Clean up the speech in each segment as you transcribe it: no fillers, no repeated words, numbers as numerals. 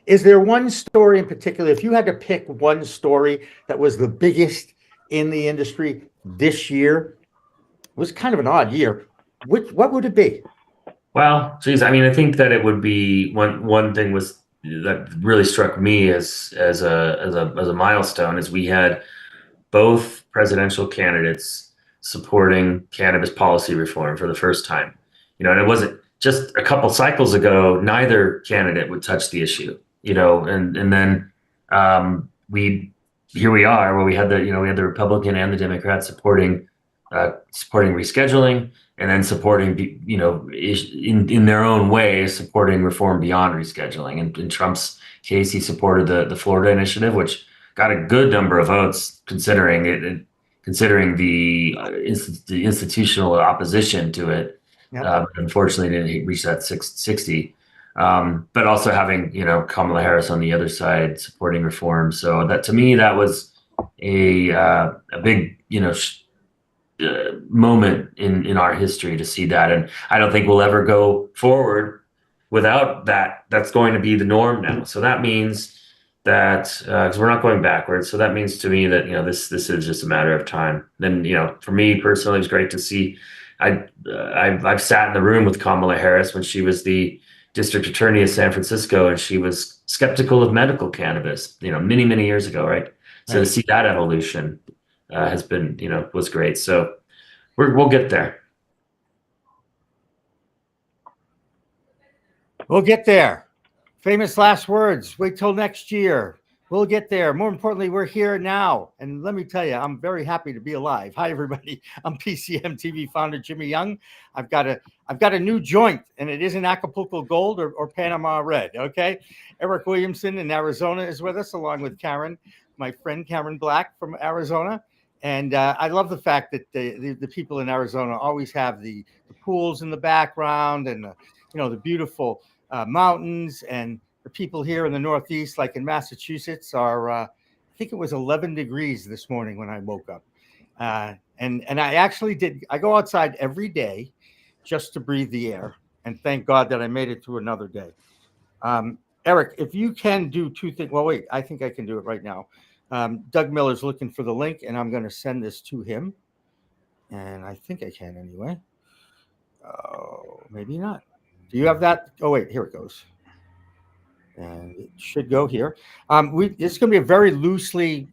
Is there one story in particular, if you had to pick one story that was the biggest in the industry this year? It was kind of an odd year. What would it be? Well, geez, I mean, I think that it would be one thing was that really struck me as a milestone is we had both presidential candidates supporting cannabis policy reform for the first time. And it wasn't just a couple cycles ago, neither candidate would touch the issue, and then we here we are where we had the Republican and the Democrat supporting rescheduling and then supporting, in their own way, supporting reform beyond rescheduling. And in Trump's case, he supported the Florida initiative, which got a good number of votes considering it, considering the institutional opposition to it. Yep. Unfortunately, didn't reach that 660. But also having, Kamala Harris on the other side supporting reform. So that to me, that was a big, moment in our history to see that. And I don't think we'll ever go forward without that. That's going to be the norm now. So that means that because we're not going backwards. So that means to me that this is just a matter of time. Then for me personally, it was great to see. I've sat in the room with Kamala Harris when she was the district attorney of San Francisco, and she was skeptical of medical cannabis. Many years ago, right? So to see that evolution has been was great. So we'll get there. We'll get there. Famous last words. Wait till next year. We'll get there. More importantly, we're here now. And let me tell you, I'm very happy to be alive. Hi, everybody. I'm PCMTV founder Jimmy Young. I've got a new joint, and it isn't Acapulco Gold or Panama Red. Okay. Eric Williamson in Arizona is with us, along with Karen, my friend Karen Black from Arizona. And I love the fact that the people in Arizona always have the pools in the background and the beautiful mountains, and the people here in the Northeast, like in Massachusetts, are I think it was 11 degrees this morning when I woke up, and I actually I go outside every day just to breathe the air, and thank God that I made it through another day. Eric, if you can do two things, well, wait, I think I can do it right now. Doug Miller's looking for the link, and I'm going to send this to him, and I think I can anyway. Oh, maybe not. Do you have that? Oh, wait, here it goes. And it should go here. It's going to be a very loosely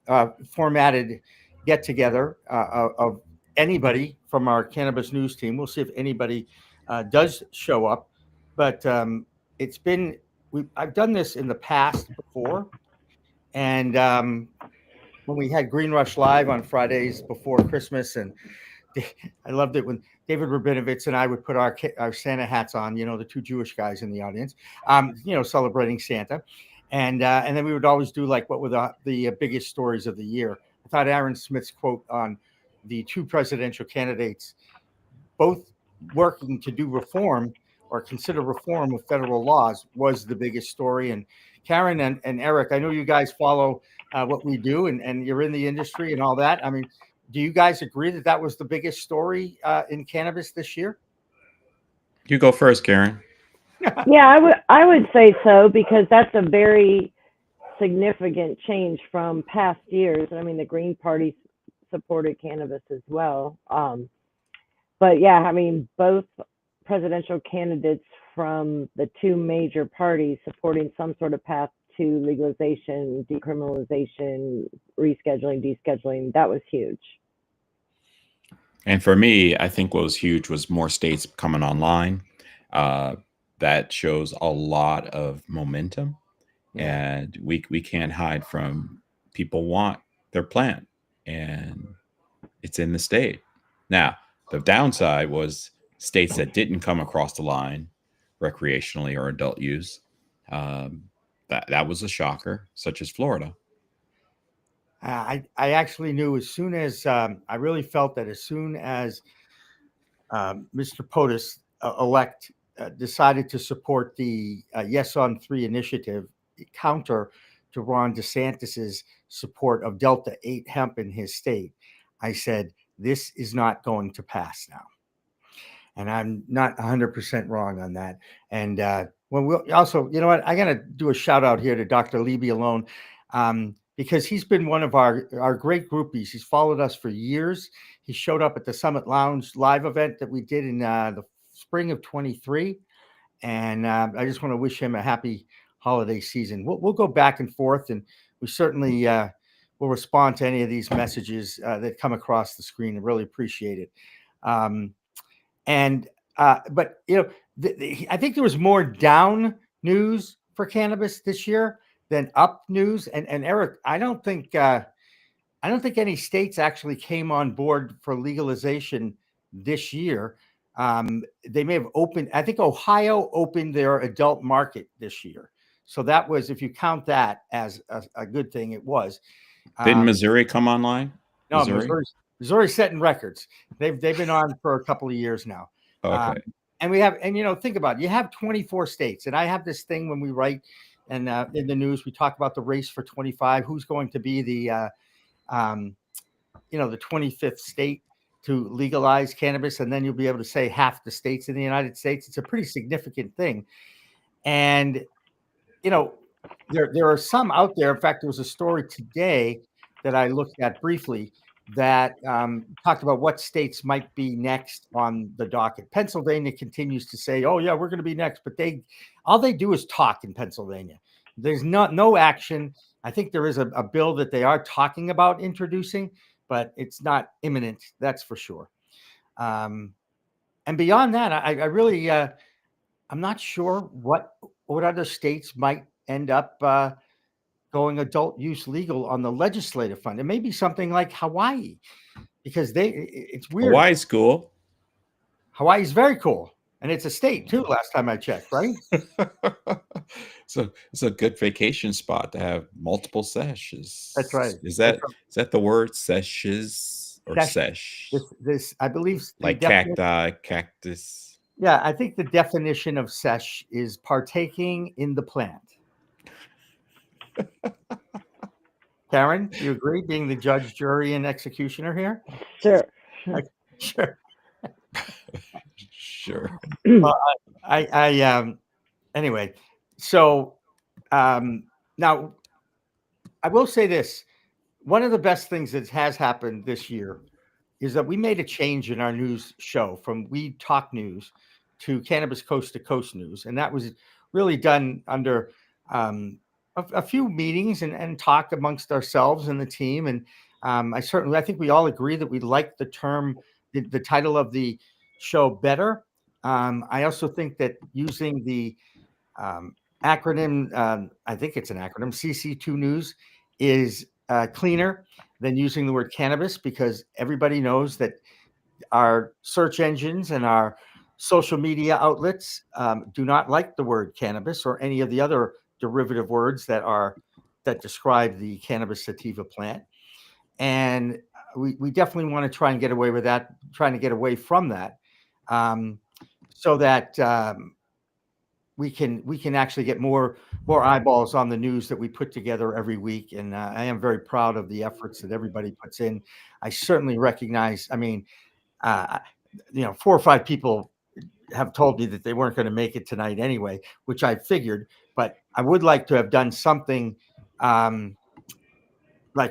formatted get together of anybody from our cannabis news team. We'll see if anybody does show up. But I've done this in the past before. And when we had Green Rush Live on Fridays before Christmas, and I loved it when David Rabinovitz and I would put our Santa hats on, the two Jewish guys in the audience, celebrating Santa. And then we would always do like what were the biggest stories of the year. I thought Aaron Smith's quote on the two presidential candidates, both working to do reform or consider reform of federal laws, was the biggest story. And Karen and Eric, I know you guys follow what we do, and you're in the industry and all that. I mean, do you guys agree that was the biggest story in cannabis this year? You go first, Karen. Yeah, I would say so, because that's a very significant change from past years. I mean, the Green Party supported cannabis as well. But yeah, I mean, both presidential candidates from the two major parties supporting some sort of path to legalization, decriminalization, rescheduling, descheduling, that was huge. And for me, I think what was huge was more states coming online. That shows a lot of momentum, and we can't hide from people want their plant, and it's in the state. Now, the downside was states that didn't come across the line recreationally or adult use. That was a shocker, such as Florida. I actually knew as soon as I really felt that as soon as Mr. POTUS elect decided to support the Yes on 3 initiative, counter to Ron DeSantis's support of Delta 8 hemp in his state, I said, this is not going to pass now. And I'm not 100% wrong on that. And Well, we'll also, you know what? I got to do a shout out here to Dr. Levy alone, because he's been one of our great groupies. He's followed us for years. He showed up at the Summit Lounge live event that we did in the spring of 23. And I just want to wish him a happy holiday season. We'll go back and forth, and we certainly will respond to any of these messages that come across the screen. I really appreciate it. But you know, I think there was more down news for cannabis this year than up news. And Eric, I don't think any states actually came on board for legalization this year. They may have opened. I think Ohio opened their adult market this year, so that was, if you count that as a good thing, it was. Didn't Missouri come online? No, Missouri's setting records. They've been on for a couple of years now. Okay. And we have, and you know, think about it. You have 24 states, and I have this thing when we write, and in the news we talk about the race for 25. Who's going to be the, the 25th state to legalize cannabis, and then you'll be able to say half the states in the United States. It's a pretty significant thing, and you know, there are some out there. In fact, there was a story today that I looked at briefly that talked about what states might be next on the docket. Pennsylvania continues to say, "Oh yeah, we're going to be next," but all they do is talk in Pennsylvania. There's no action. I think there is a bill that they are talking about introducing, but it's not imminent. That's for sure. And beyond that, I really I'm not sure what other states might end up going adult use legal on the legislative front. It may be something like Hawaii, because it's weird. Hawaii's cool. Hawaii's very cool. And it's a state too, last time I checked, right? So it's a good vacation spot to have multiple sessions. That's right. Is that the word, sessions or sesh? This I believe, like cacti, cactus. Yeah, I think the definition of sesh is partaking in the plant. Karen, do you agree, being the judge, jury, and executioner here? Sure. Sure. Sure. Well, anyway, so now I will say this. One of the best things that has happened this year is that we made a change in our news show from Weed Talk News to Cannabis Coast to Coast News. And that was really done under a few meetings and talk amongst ourselves and the team. And I think we all agree that we like the term, the title of the show better. I also think that using the acronym, I think it's an acronym, CC2 News, is cleaner than using the word cannabis, because everybody knows that our search engines and our social media outlets do not like the word cannabis or any of the other derivative words that describe the cannabis sativa plant. And we definitely want to try and get away with that, trying to get away from that, so that we can actually get more eyeballs on the news that we put together every week. And I am very proud of the efforts that everybody puts in. I certainly recognize, 4 or 5 people have told me that they weren't going to make it tonight anyway, which I figured, but I would like to have done something like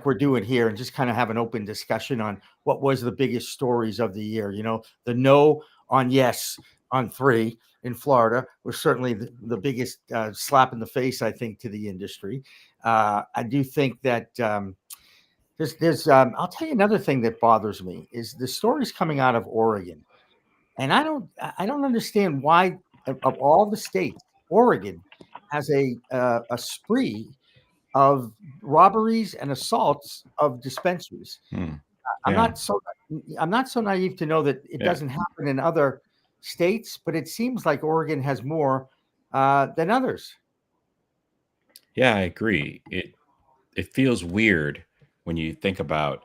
we're doing here, and just kind of have an open discussion on what was the biggest stories of the year. You know, the no on yes on 3 in Florida was certainly the biggest slap in the face, I think, to the industry. I do think that there's I'll tell you another thing that bothers me is the stories coming out of Oregon. And I don't understand why, of all the states, Oregon has a spree of robberies and assaults of dispensaries. I'm not so naive to know that it doesn't happen in other states, but it seems like Oregon has more than others. Yeah, I agree. It feels weird when you think about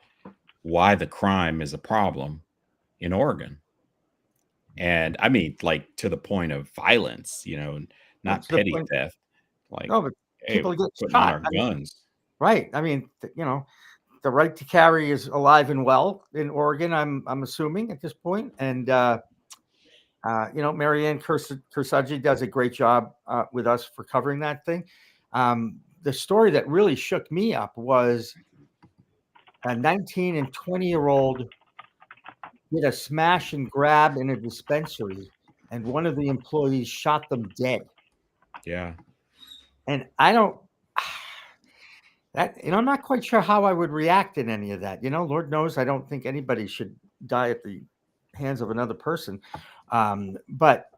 why the crime is a problem in Oregon. And I mean, like, to the point of violence, not petty theft. Like, no, but people get putting shot. on our guns. Right. I mean, the right to carry is alive and well in Oregon, I'm assuming at this point. And Marianne Kursaji does a great job with us for covering that thing. The story that really shook me up was a 19 and 20-year-old did a smash and grab in a dispensary, and one of the employees shot them dead. Yeah. And I don't, I'm not quite sure how I would react in any of that. Lord knows I don't think anybody should die at the hands of another person. But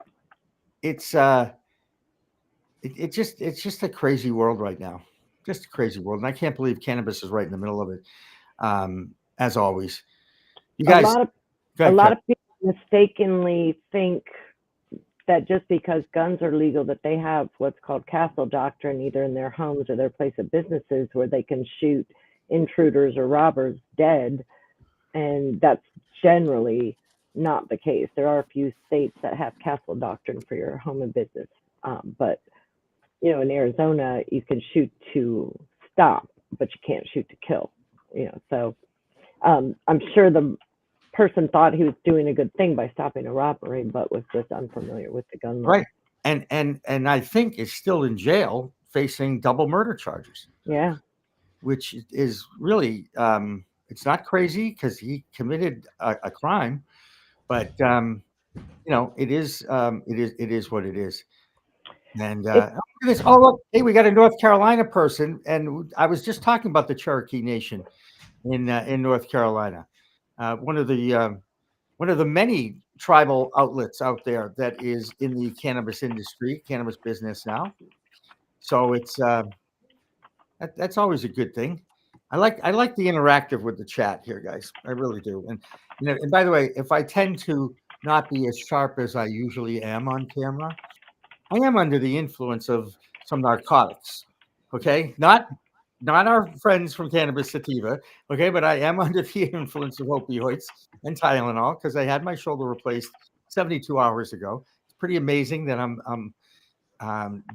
it's it's just a crazy world right now. Just a crazy world. And I can't believe cannabis is right in the middle of it. As always. You guys, a lot of people mistakenly think that just because guns are legal, that they have what's called castle doctrine, either in their homes or their place of businesses, where they can shoot intruders or robbers dead. And that's generally not the case. There are a few states that have castle doctrine for your home and business. But, in Arizona, you can shoot to stop, but you can't shoot to kill. So I'm sure the person thought he was doing a good thing by stopping a robbery, but was just unfamiliar with the gun law. Right. And I think is still in jail facing double murder charges. Yeah. Which is really, it's not crazy because he committed a crime, but it is what it is. And look at this. Oh, look, hey, we got a North Carolina person, and I was just talking about the Cherokee Nation in North Carolina. One of the many tribal outlets out there that is in the cannabis industry, cannabis business now. So it's that's always a good thing. I like the interactive with the chat here, guys. I really do. And and by the way, if I tend to not be as sharp as I usually am on camera, I am under the influence of some narcotics. Okay, not our friends from Cannabis Sativa. Okay, but I am under the influence of opioids and Tylenol because I had my shoulder replaced 72 hours ago. It's pretty amazing that I'm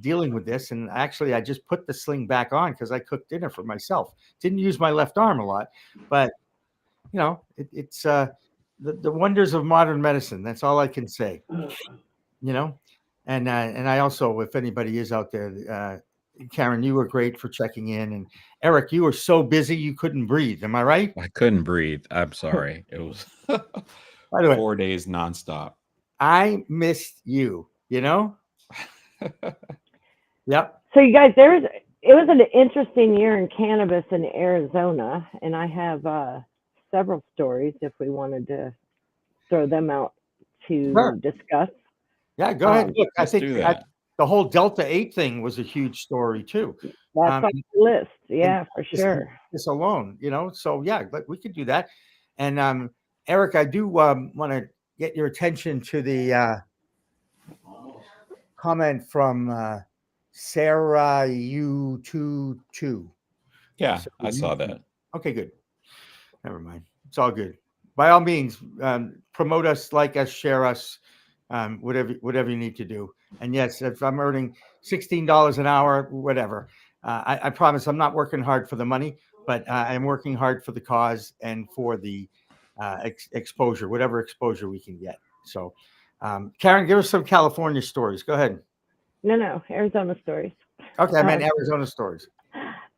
dealing with this. And actually, I just put the sling back on because I cooked dinner for myself. Didn't use my left arm a lot, but it's the wonders of modern medicine. That's all I can say. And I also, if anybody is out there, Karen, you were great for checking in, and Eric, you were so busy you couldn't breathe. Am I right? I couldn't breathe. I'm sorry. It was By the way, 4 days nonstop. I missed you. Yep. So you guys, it was an interesting year in cannabis in Arizona, and I have several stories if we wanted to throw them out to discuss. Yeah, go ahead. Look, I think the whole Delta 8 thing was a huge story too. That's on the list. Yeah, for sure. This alone, so yeah, but we could do that. And Eric, I do want to get your attention to the comment from Sarah U22. Yeah, I saw that. Okay, good. Never mind. It's all good. By all means, promote us, like us, share us, whatever you need to do. And yes, if I'm earning $16 an hour, whatever, I promise I'm not working hard for the money, but I'm working hard for the cause and for the exposure, whatever exposure we can get. So, Karen, give us some California stories. Go ahead. No, Arizona stories. Okay, I meant Arizona stories.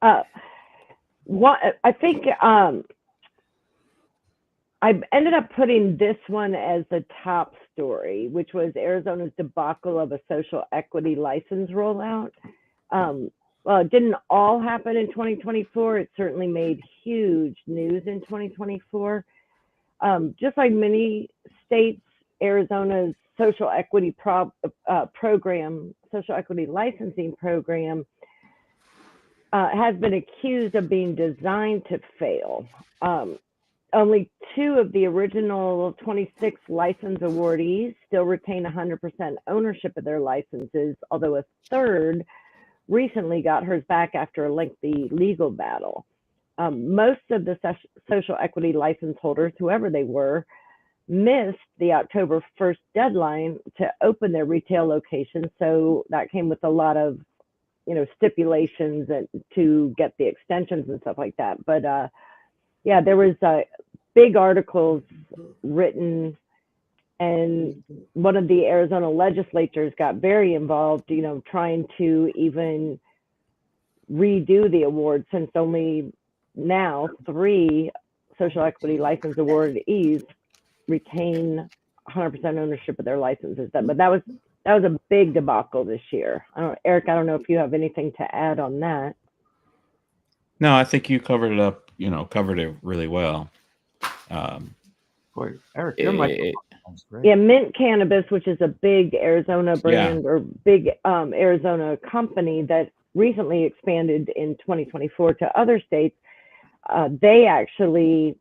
I think I ended up putting this one as the top story, which was Arizona's debacle of a social equity license rollout. Well, it didn't all happen in 2024. It certainly made huge news in 2024. Just like many states, Arizona's social equity program, social equity licensing program, has been accused of being designed to fail. Only 2 of the original 26 license awardees still retain 100% ownership of their licenses, although a 3rd recently got hers back after a lengthy legal battle. Most of the social equity license holders, whoever they were, missed the October 1st deadline to open their retail locations. So that came with a lot of, stipulations and to get the extensions and stuff like that. But yeah, there was big articles written And one of the Arizona legislators got very involved, you know, trying to even redo the award, since only now 3 social equity license awardees retain 100% ownership of their licenses. But that was a big debacle this year. Eric, I don't know if you have anything to add on that. No, I think you covered it up. Covered it really well. Boy, Eric, your microphone is great. Yeah, Mint Cannabis, which is a big Arizona brand or big Arizona company that recently expanded in 2024 to other states, they actually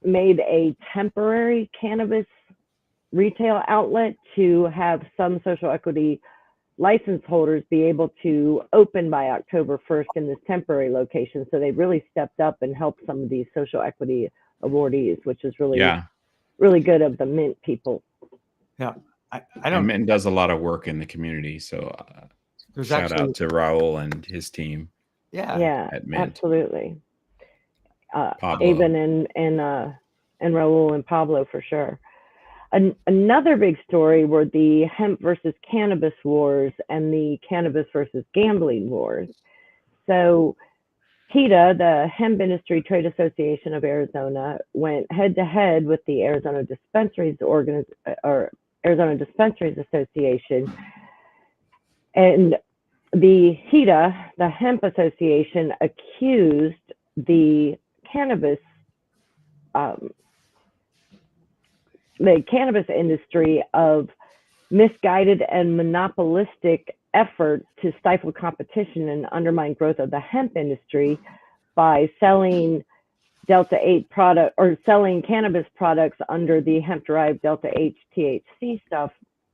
made a temporary cannabis retail outlet to have some social equity license holders be able to open by October 1st in this temporary location. So they really stepped up and helped some of these social equity awardees, which is really really good of the Mint people. Yeah, I don't. And Mint does a lot of work in the community, so shout out to Raul and his team. Yeah, at Mint. Absolutely. Pablo. Avon and Raul and Pablo for sure. Another big story were the hemp versus cannabis wars and the cannabis versus gambling wars. So HEDA, the Hemp Industry Trade Association of Arizona, went head to head with the Arizona Dispensaries Arizona Dispensaries Association, and the HEDA, the Hemp Association, accused the cannabis industry of misguided and monopolistic efforts to stifle competition and undermine growth of the hemp industry by selling Delta 8 product or selling cannabis products under the hemp-derived Delta 8 THC stuff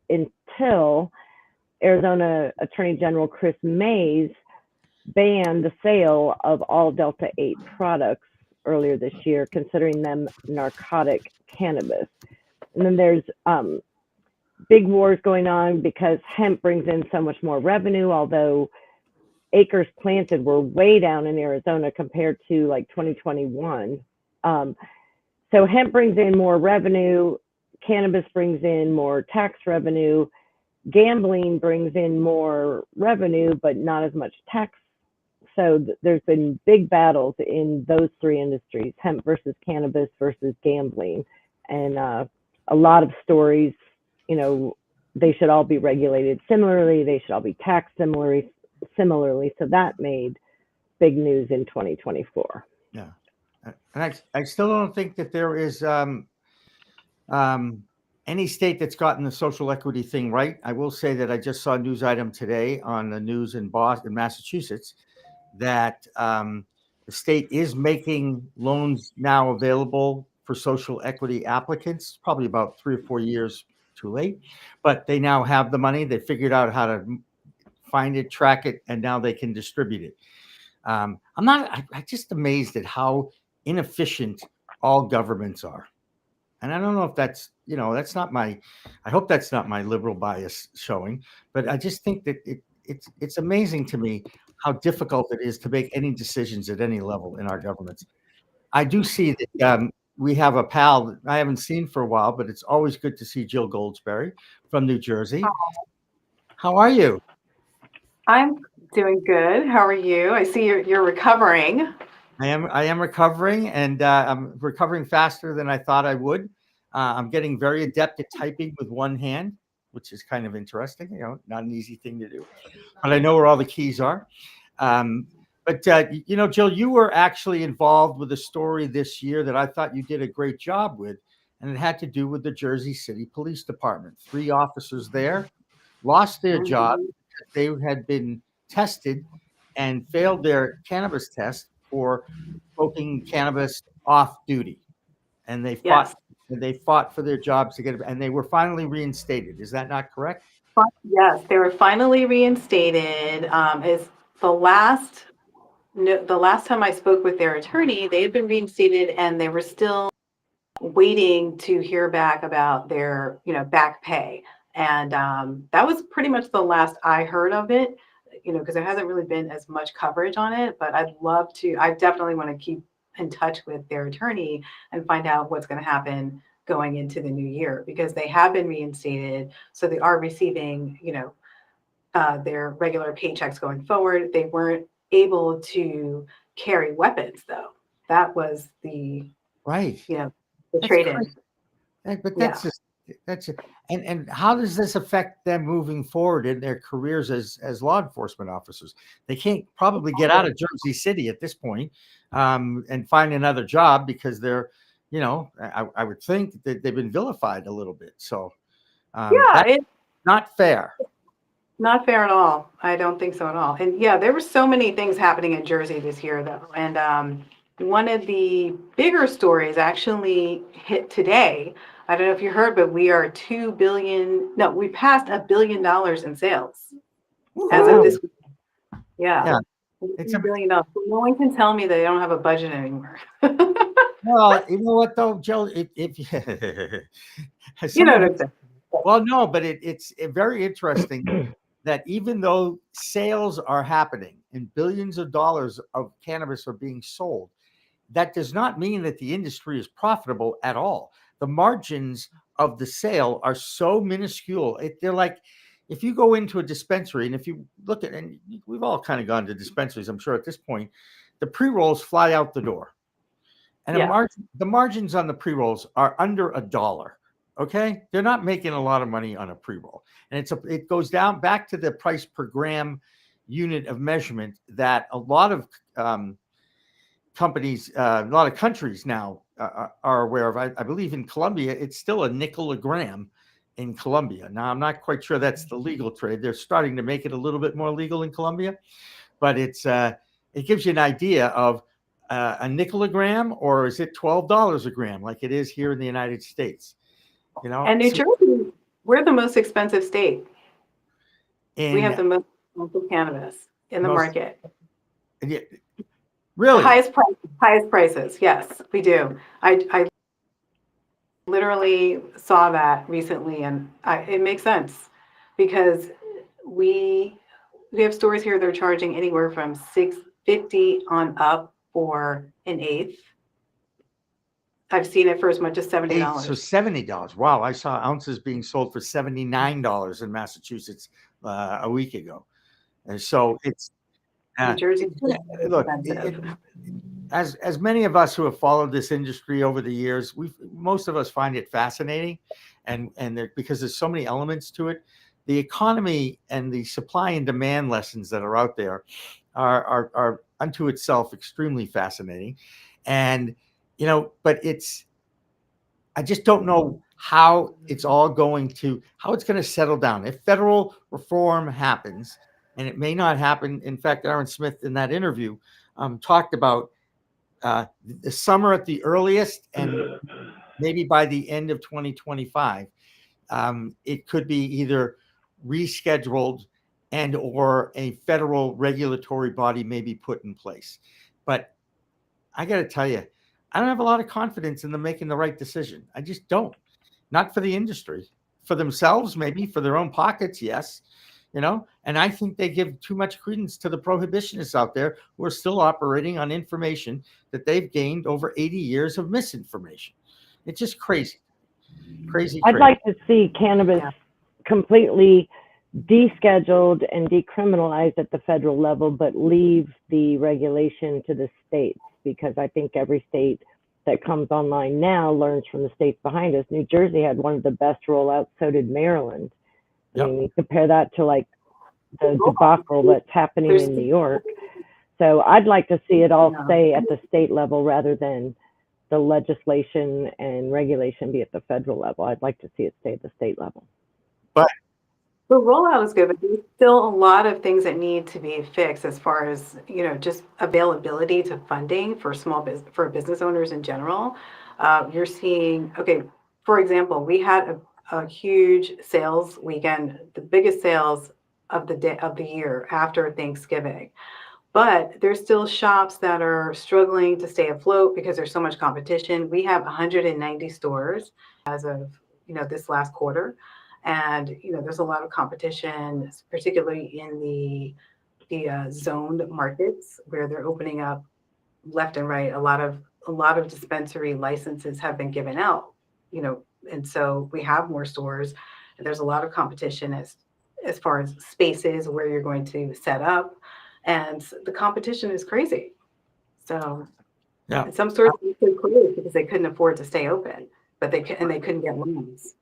until Arizona Attorney General Chris Mays banned the sale of all Delta 8 products earlier this year, considering them narcotic cannabis. And then there's big wars going on because hemp brings in so much more revenue, although acres planted were way down in Arizona compared to like 2021. So hemp brings in more revenue, cannabis brings in more tax revenue, gambling brings in more revenue, but not as much tax. So there's been big battles in those 3 industries, hemp versus cannabis versus gambling. And a lot of stories, you know, they should all be regulated similarly, they should all be taxed similarly. So that made big news in 2024. Yeah. And I still don't think that there is any state that's gotten the social equity thing right. I will say that I just saw a news item today on the news in Boston, Massachusetts, that the state is making loans now available for social equity applicants, probably about 3 or 4 years too late, but they now have the money. They figured out how to find it, track it, and now they can distribute it. I'm just amazed at how inefficient all governments are. And I don't know if that's, that's not I hope that's not my liberal bias showing, but I just think that it's amazing to me how difficult it is to make any decisions at any level in our governments. I do see that we have a pal that I haven't seen for a while, but it's always good to see Jill Goldsberry from New Jersey. How are you? I'm doing good. How are you? I see you're recovering. I am recovering, and I'm recovering faster than I thought I would. I'm getting very adept at typing with one hand, which is kind of interesting. Not an easy thing to do, but I know where all the keys are. But Jill, you were actually involved with a story this year that I thought you did a great job with, and it had to do with the Jersey City Police Department. 3 officers there lost their job. They had been tested and failed their cannabis test for smoking cannabis off duty, and they fought. Yes. They fought for their jobs to get it, and they were finally reinstated. Is that not correct? Yes, they were finally reinstated. Is the last time I spoke with their attorney, they had been reinstated, and they were still waiting to hear back about their, back pay. And that was pretty much the last I heard of it, because there hasn't really been as much coverage on it. But I definitely want to keep in touch with their attorney and find out what's going to happen going into the new year because they have been reinstated. So they are receiving, their regular paychecks going forward. They weren't able to carry weapons though. That was the, Right. the That's trade-in. crazy. But Yeah. that's just that's it. And how does this affect them moving forward in their careers as law enforcement officers? They can't probably get out of Jersey City at this point, and find another job because they're, I would think that they've been vilified a little bit. So that's It's not fair. not fair at all. I don't think so at all. And yeah, there were so many things happening in Jersey this year though. And one of the bigger stories actually hit today. I don't know if you heard, but we are we passed $1 billion in sales as of this week. Yeah. It's $1 billion. No one can tell me they don't have a budget anymore. Well, you know what though, Joe, if You know what I'm saying. well, no, but it's very interesting that even though sales are happening and billions of dollars of cannabis are being sold, that does not mean that the industry is profitable at all. The margins of the sale are so minuscule. They're like, if you go into a dispensary and if you look at, and we've all kind of gone to dispensaries, I'm sure at this point, the pre-rolls fly out the door. And the margins on the pre-rolls are under $1. Okay, they're not making a lot of money on a pre-roll, and it goes down back to the price per gram unit of measurement that a lot of companies, a lot of countries now are aware of. I believe in Colombia, it's still a nickel a gram in Colombia. Now, I'm not quite sure that's the legal trade. They're starting to make it a little bit more legal in Colombia, but it gives you an idea of a nickel a gram, or is it $12 a gram like it is here in the United States? And New Jersey, we're the most expensive state. We have the most expensive cannabis in the market. Yeah, really? The highest prices. Yes, we do. I literally saw that recently, and it makes sense because we have stores here that are charging anywhere from $6.50 on up for an eighth. I've seen it for as much as $70. So $70. Wow, I saw ounces being sold for $79 in Massachusetts a week ago, and so it's New Jersey. Look, as many of us who have followed this industry over the years, most of us find it fascinating, and because there's so many elements to it. The economy and the supply and demand lessons that are out there are unto itself extremely fascinating, and but I just don't know how it's going to settle down. If federal reform happens, and it may not happen. In fact, Aaron Smith in that interview talked about the summer at the earliest, and maybe by the end of 2025, it could be either rescheduled and or a federal regulatory body may be put in place. But I got to tell you, I don't have a lot of confidence in them making the right decision. I just don't. Not for the industry, for themselves, maybe for their own pockets. Yes. And I think they give too much credence to the prohibitionists out there who are still operating on information that they've gained over 80 years of misinformation. It's just crazy. I'd like to see cannabis completely descheduled and decriminalized at the federal level, but leave the regulation to the states, because I think every state that comes online now learns from the states behind us. New Jersey had one of the best rollouts, so did Maryland. I mean, compare that to like the debacle that's happening in New York. So I'd like to see it all stay at the state level rather than the legislation and regulation be at the federal level. I'd like to see it stay at the state level. But the rollout is good, but there's still a lot of things that need to be fixed as far as, just availability to funding for for business owners in general. You're seeing, for example, we had a huge sales weekend, the biggest sales of the year after Thanksgiving. But there's still shops that are struggling to stay afloat because there's so much competition. We have 190 stores as of, this last quarter. And, there's a lot of competition, particularly in the zoned markets where they're opening up left and right. A lot of dispensary licenses have been given out, and so we have more stores. And there's a lot of competition as far as spaces where you're going to set up, and the competition is crazy. So Yeah. and some stores could close because they couldn't afford to stay open, but they couldn't get loans.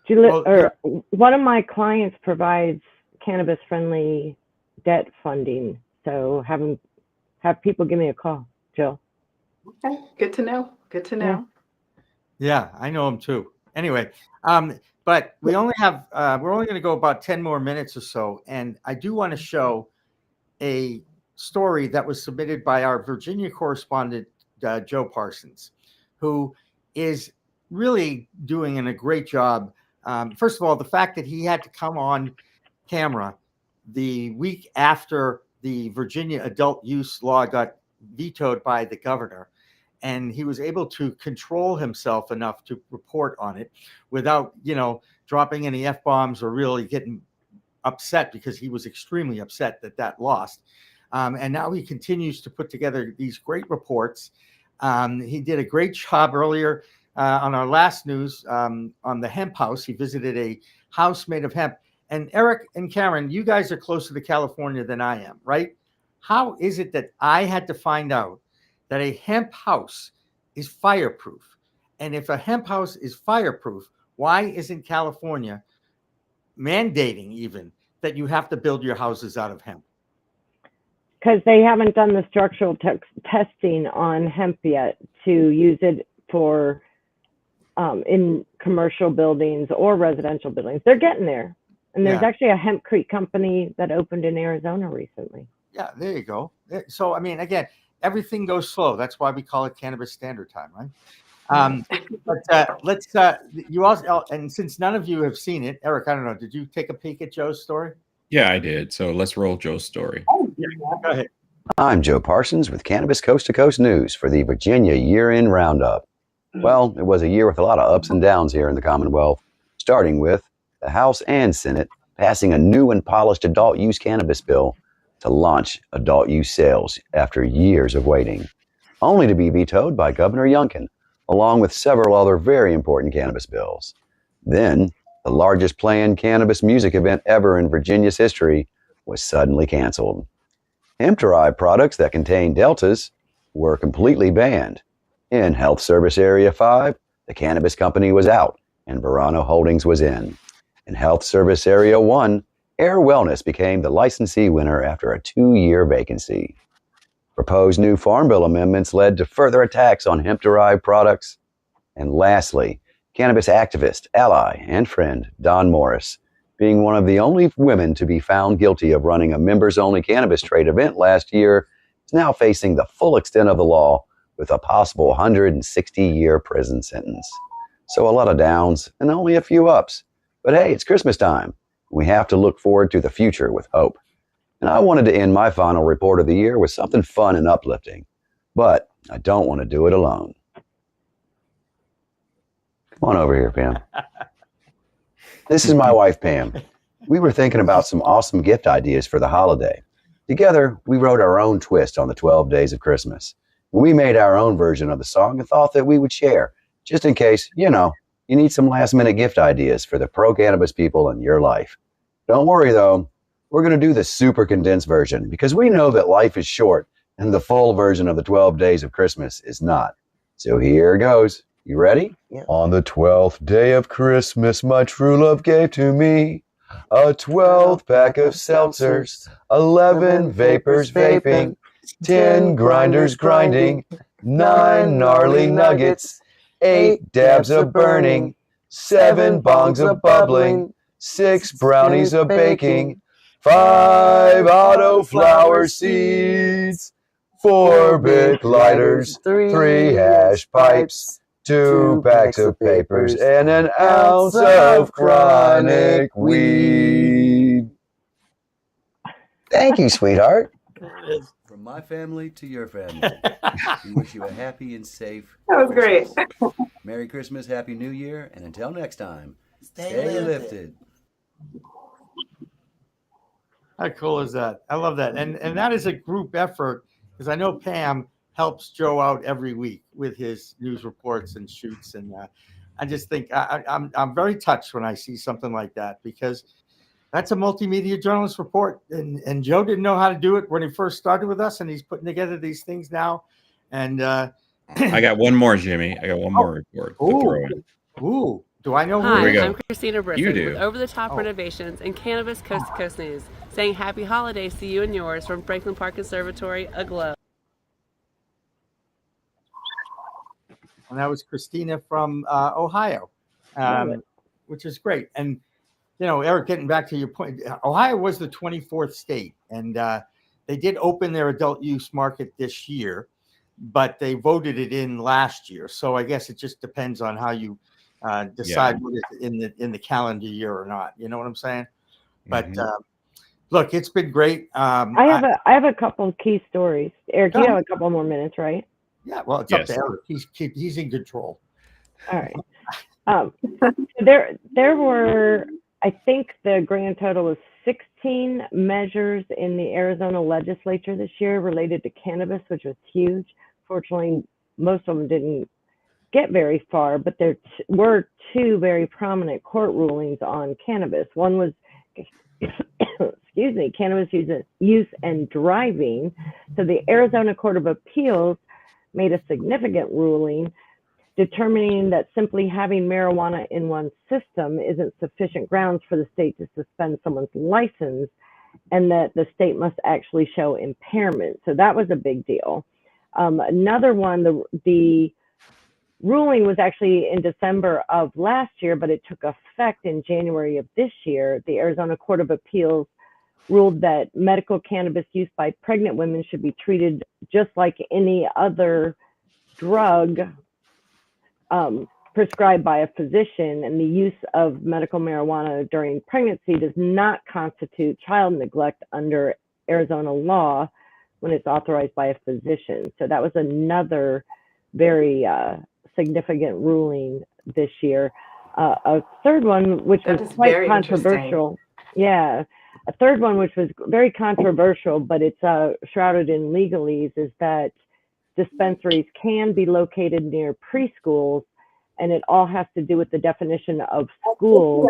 One of my clients provides cannabis-friendly debt funding, so have people give me a call, Jill. Okay, good to know. Good to know. Yeah, I know him too. Anyway, but we only have we're only going to go about 10 more minutes or so, and I do want to show a story that was submitted by our Virginia correspondent Joe Parsons, who is really doing a great job. First of all, the fact that he had to come on camera the week after the Virginia adult use law got vetoed by the governor, and he was able to control himself enough to report on it without, dropping any F-bombs or really getting upset, because he was extremely upset that lost. And now he continues to put together these great reports. He did a great job earlier on our last news on the hemp house. He visited a house made of hemp. And Eric and Karen, you guys are closer to California than I am, right? How is it that I had to find out that a hemp house is fireproof? And if a hemp house is fireproof, why isn't California mandating even that you have to build your houses out of hemp? Because they haven't done the structural testing on hemp yet to use it for in commercial buildings or residential buildings. They're getting there. And there's actually a hempcrete company that opened in Arizona recently. Yeah, there you go. So, I mean, again, everything goes slow. That's why we call it Cannabis Standard Time, right? But let's, you also, and since none of you have seen it, Eric, I don't know, did you take a peek at Joe's story? Yeah, I did. So let's roll Joe's story. Oh, yeah, go ahead. I'm Joe Parsons with Cannabis Coast to Coast News for the Virginia Year-End Roundup. Well, it was a year with a lot of ups and downs here in the Commonwealth, starting with the House and Senate passing a new and polished adult use cannabis bill to launch adult use sales after years of waiting, only to be vetoed by Governor Youngkin, along with several other very important cannabis bills. Then, the largest planned cannabis music event ever in Virginia's history was suddenly canceled. Hemp-derived products that contain deltas were completely banned. In Health Service Area 5, the cannabis company was out and Verano Holdings was in. In Health Service Area 1, Air Wellness became the licensee winner after a 2-year vacancy. Proposed new Farm Bill amendments led to further attacks on hemp-derived products. And lastly, cannabis activist, ally, and friend Don Morris, being one of the only women to be found guilty of running a members-only cannabis trade event last year, is now facing the full extent of the law with a possible 160-year prison sentence. So a lot of downs and only a few ups. But hey, it's Christmas time. We have to look forward to the future with hope. And I wanted to end my final report of the year with something fun and uplifting. But I don't want to do it alone. Come on over here, Pam. This is my wife, Pam. We were thinking about some awesome gift ideas for the holiday. Together, we wrote our own twist on the 12 Days of Christmas. We made our own version of the song and thought that we would share, just in case, you need some last-minute gift ideas for the pro-cannabis people in your life. Don't worry, though. We're going to do the super condensed version because we know that life is short and the full version of the 12 Days of Christmas is not. So here goes. You ready? Yeah. On the 12th day of Christmas, my true love gave to me a 12th pack of seltzers, 11 vapors vaping, 10 grinders grinding, 9 gnarly nuggets, 8 dabs of burning, 7 bongs of bubbling, 6 brownies of baking, 5 auto flower seeds, 4 big lighters, 3 hash pipes, 2 packs of papers, and an ounce of chronic weed. Thank you, sweetheart. From my family to your family, we wish you a happy and safe That was great. Christmas. Merry Christmas, Happy New Year, and until next time, stay lifted. How cool is that? I love that. And that is a group effort, because I know Pam helps Joe out every week with his news reports and shoots. And I just think I'm very touched when I see something like that, because that's a multimedia journalist report, and Joe didn't know how to do it when he first started with us, and he's putting together these things now. And I got one more, Jimmy. I got one more report to throw in. Ooh, do I know who Here we Hi, go. I'm Christina You Brisson do. with Over the Top Renovations and Cannabis Coast to Coast News, saying happy holidays to you and yours from Franklin Park Conservatory, aglow. And that was Christina from Ohio, which is great. And, Eric, getting back to your point, Ohio was the 24th state, and they did open their adult use market this year, but they voted it in last year. So I guess it just depends on how you decide what is in the calendar year or not. You know what I'm saying? But look, it's been great. I have a couple of key stories. Eric, you have a couple more minutes, right? Yeah, well, it's up to Eric. He's in control. All right. There were, I think the grand total was 16 measures in the Arizona legislature this year related to cannabis, which was huge. Fortunately, most of them didn't get very far, but there were two very prominent court rulings on cannabis. One was, excuse me, cannabis use and driving. So the Arizona Court of Appeals made a significant ruling determining that simply having marijuana in one's system isn't sufficient grounds for the state to suspend someone's license, and that the state must actually show impairment. So that was a big deal. Another one, the ruling was actually in December of last year, but it took effect in January of this year. The Arizona Court of Appeals ruled that medical cannabis use by pregnant women should be treated just like any other drug prescribed by a physician, and the use of medical marijuana during pregnancy does not constitute child neglect under Arizona law when it's authorized by a physician. So that was another very significant ruling this year. A third one, which was quite controversial. Yeah. A third one, which was very controversial, but it's shrouded in legalese, is that dispensaries can be located near preschools, and it all has to do with the definition of schools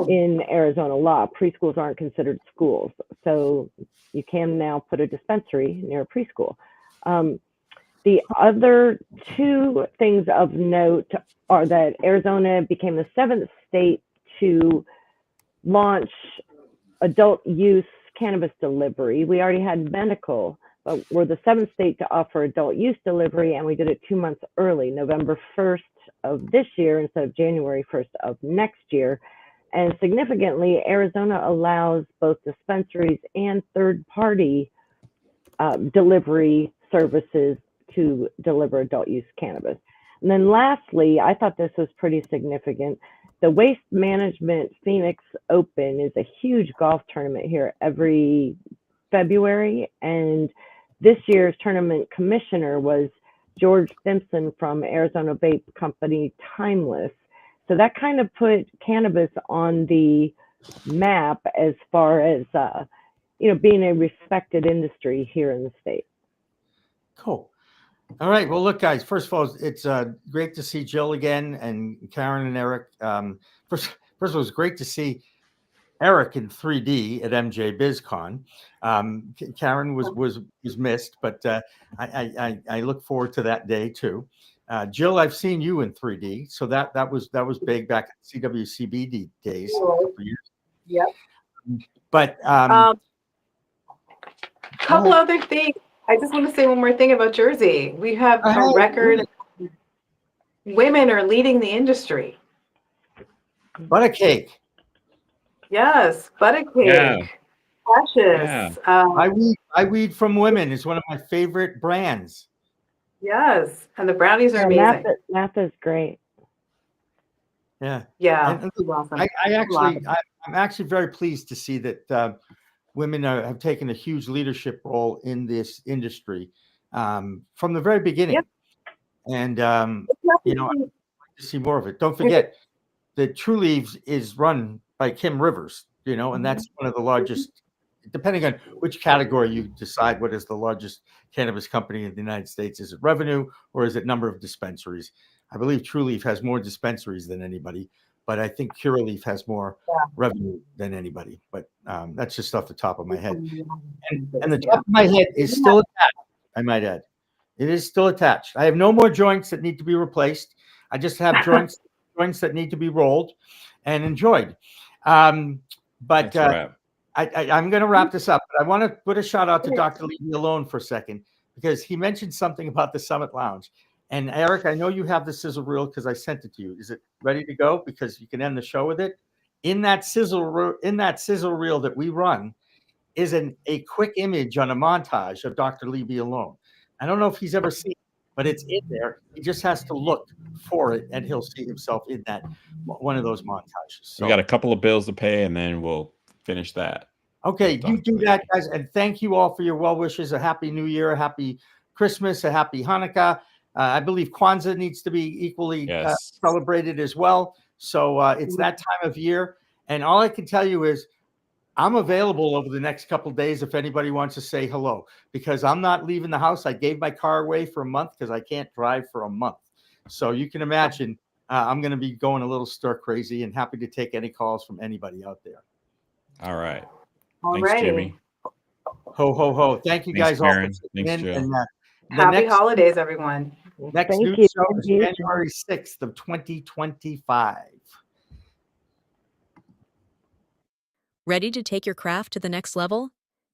in Arizona law. Preschools aren't considered schools, so you can now put a dispensary near a preschool. The other two things of note are that Arizona became the 7th state to launch adult use cannabis delivery. We already had medical, but we're the 7th state to offer adult use delivery, and we did it 2 months early, November 1st of this year instead of January 1st of next year. And significantly, Arizona allows both dispensaries and third-party delivery services to deliver adult use cannabis. And then lastly, I thought this was pretty significant. The Waste Management Phoenix Open is a huge golf tournament here every February, and this year's tournament commissioner was George Simpson from Arizona vape company Timeless. So that kind of put cannabis on the map as far as being a respected industry here in the state. Cool. All right. Well, look, guys, first of all, it's great to see Jill again, and Karen and Eric. First of all, it's great to see Eric in 3D at MJ BizCon. Karen was missed, but I look forward to that day too. Jill, I've seen you in 3D, so that was big back at CWCB days. Yep. But couple other things. I just want to say one more thing about Jersey. We have a record. Women are leading the industry. Butter cake. Yes, butter cake. Yeah. Precious. Yeah. I weed from women is one of my favorite brands. Yes, and the brownies are amazing. Math is great. Yeah. Yeah. And awesome. I'm actually very pleased to see that women have taken a huge leadership role in this industry from the very beginning. Yep. And I'd like to see more of it. Don't forget that True Leaves is run by Kim Rivers, and that's one of the largest, depending on which category you decide what is the largest cannabis company in the United States. Is it revenue or is it number of dispensaries? I believe True Leaf has more dispensaries than anybody, but I think Curaleaf has more revenue than anybody. But that's just off the top of my head. And the top of my head is still attached, I might add. It is still attached. I have no more joints that need to be replaced. I just have joints that need to be rolled and enjoyed. But I'm going to wrap this up. But I want to put a shout out to Dr. Leave Me Alone for a second, because he mentioned something about the Summit Lounge. And Eric, I know you have the sizzle reel because I sent it to you. Is it ready to go? Because you can end the show with it. In that sizzle reel that we run is a quick image on a montage of Dr. Leave Me Alone. I don't know if he's ever seen it, but it's in there. He just has to look for it, and he'll see himself in that one of those montages. So, we got a couple of bills to pay, and then we'll finish that. Okay, you do that, guys, and thank you all for your well wishes. A happy New Year, a happy Christmas, a happy Hanukkah. I believe Kwanzaa needs to be equally celebrated as well. So it's that time of year, and all I can tell you is I'm available over the next couple of days if anybody wants to say hello, because I'm not leaving the house. I gave my car away for a month because I can't drive for a month. So you can imagine I'm going to be going a little stir crazy, and happy to take any calls from anybody out there. All right. Thanks, Jimmy. Ho, ho, ho. Thank you guys all. Thanks, Joe. And, happy holidays, everyone. Next news show is January 6th of 2025. Ready to take your craft to the next level?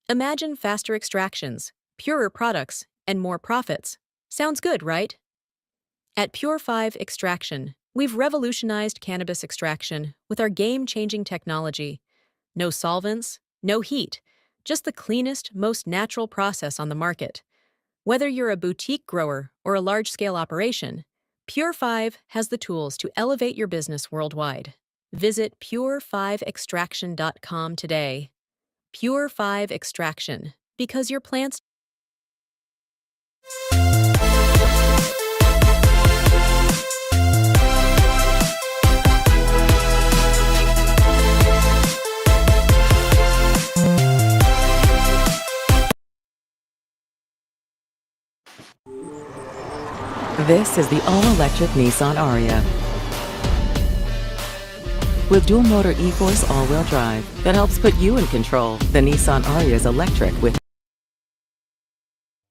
Imagine faster extractions, purer products, and more profits. Sounds good, right? At Purefive Extraction, we've revolutionized cannabis extraction with our game-changing technology. No solvents, no heat, just the cleanest, most natural process on the market. Whether you're a boutique grower or a large-scale operation, Purefive has the tools to elevate your business worldwide. Visit pure5extraction.com today. Purefive Extraction, because your plants... This is the all-electric Nissan Ariya. With dual-motor e-Force all-wheel drive that helps put you in control, the Nissan Ariya is electric with...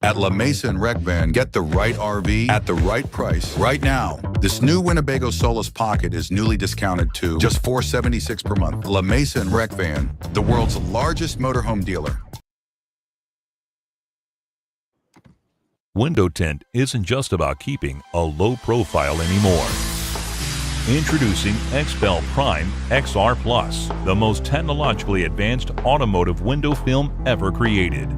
At La Mesa and Rec Van, get the right RV at the right price right now. This new Winnebago Solis Pocket is newly discounted to just $476 per month. La Mesa and Rec Van, the world's largest motorhome dealer. Window tint isn't just about keeping a low profile anymore. Introducing XPEL Prime XR Plus, the most technologically advanced automotive window film ever created.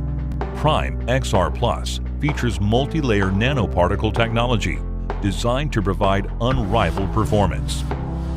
Prime XR Plus features multi-layer nanoparticle technology designed to provide unrivaled performance.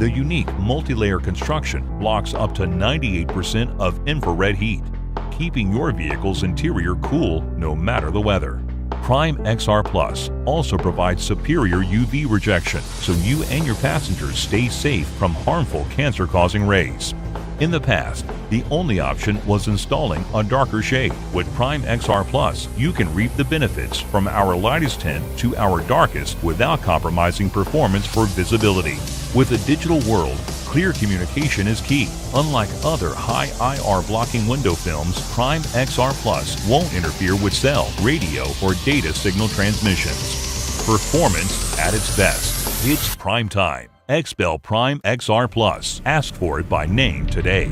The unique multi-layer construction blocks up to 98% of infrared heat, keeping your vehicle's interior cool no matter the weather. Prime XR Plus also provides superior UV rejection so you and your passengers stay safe from harmful cancer-causing rays. In the past, the only option was installing a darker shade. With Prime XR Plus, you can reap the benefits from our lightest tint to our darkest without compromising performance for visibility. With a digital world, clear communication is key. Unlike other high IR blocking window films, Prime XR Plus won't interfere with cell, radio, or data signal transmissions. Performance at its best. It's prime time. XPEL Prime XR Plus. Ask for it by name today.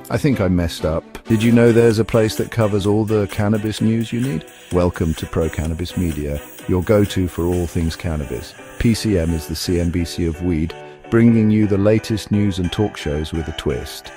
I think I messed up. Did you know there's a place that covers all the cannabis news you need? Welcome to Pro Cannabis Media, your go-to for all things cannabis. PCM is the CNBC of weed, bringing you the latest news and talk shows with a twist.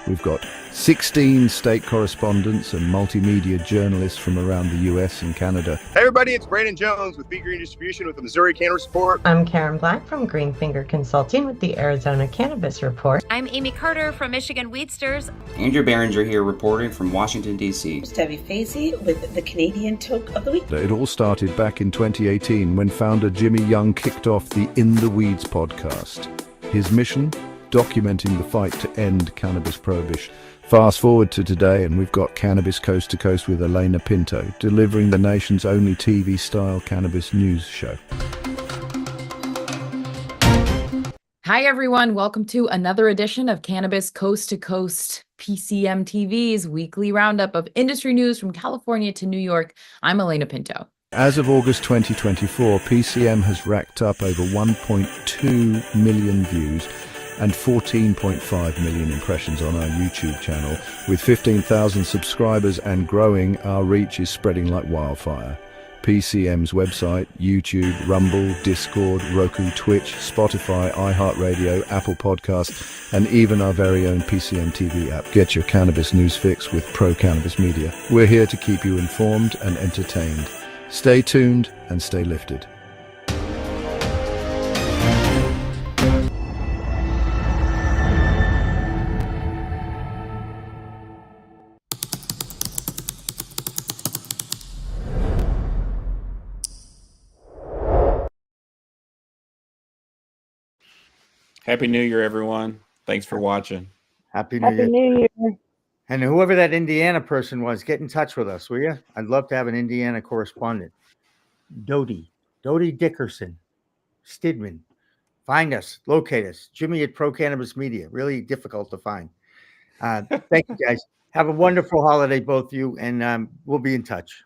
We've got 16 state correspondents and multimedia journalists from around the US and Canada. Hey everybody, it's Brandon Jones with Be Green Distribution with the Missouri Cannabis Report. I'm Karen Black from Greenfinger Consulting with the Arizona Cannabis Report. I'm Amy Carter from Michigan Weedsters. Andrew Behringer here reporting from Washington, D.C. Debbie Fazy with the Canadian Toke of the Week. It all started back in 2018 when founder Jimmy Young kicked off the In the Weeds podcast. His mission? Documenting the fight to end cannabis prohibition. Fast forward to today, and we've got Cannabis Coast to Coast with Elena Pinto, delivering the nation's only TV-style cannabis news show. Hi, everyone. Welcome to another edition of Cannabis Coast to Coast, PCMTV's weekly roundup of industry news from California to New York. I'm Elena Pinto. As of August 2024, PCM has racked up over 1.2 million views and 14.5 million impressions on our YouTube channel. With 15,000 subscribers and growing, our reach is spreading like wildfire. PCM's website, YouTube, Rumble, Discord, Roku, Twitch, Spotify, iHeartRadio, Apple Podcasts, and even our very own PCMTV app. Get your cannabis news fix with Pro Cannabis Media. We're here to keep you informed and entertained. Stay tuned and stay lifted. Happy New Year, everyone. Thanks for watching. Happy New Year. Happy New Year. And whoever that Indiana person was, get in touch with us, will you? I'd love to have an Indiana correspondent. Dodie Dickerson, Stidman. Find us, locate us. Jimmy at Pro Cannabis Media. Really difficult to find. Thank you, guys. Have a wonderful holiday, both of you, and we'll be in touch.